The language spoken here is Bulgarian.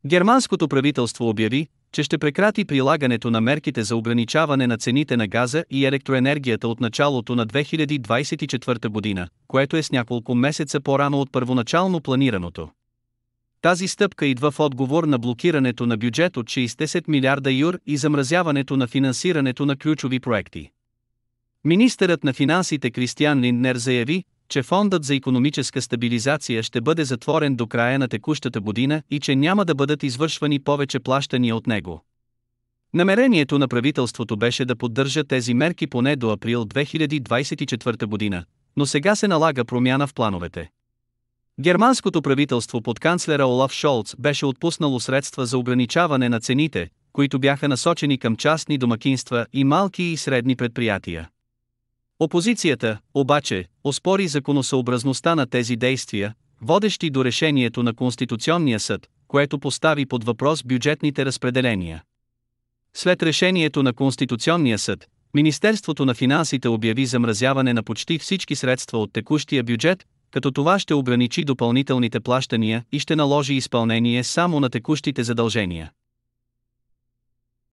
Германското правителство обяви, че ще прекрати прилагането на мерките за ограничаване на цените на газа и електроенергията от началото на 2024 година, което е с няколко месеца по-рано от първоначално планираното. Тази стъпка идва в отговор на блокирането на бюджет от 60 милиарда юр и замразяването на финансирането на ключови проекти. Министърът на финансите Кристиан Линднер заяви, че фондът за икономическа стабилизация ще бъде затворен до края на текущата година и че няма да бъдат извършвани повече плащания от него. Намерението на правителството беше да поддържа тези мерки поне до април 2024 година, но сега се налага промяна в плановете. Германското правителство под канцлера Олаф Шолц беше отпуснало средства за ограничаване на цените, които бяха насочени към частни домакинства и малки и средни предприятия. Опозицията, обаче, оспори законосъобразността на тези действия, водещи до решението на Конституционния съд, което постави под въпрос бюджетните разпределения. След решението на Конституционния съд, Министерството на финансите обяви замразяване на почти всички средства от текущия бюджет, като това ще ограничи допълнителните плащания и ще наложи изпълнение само на текущите задължения.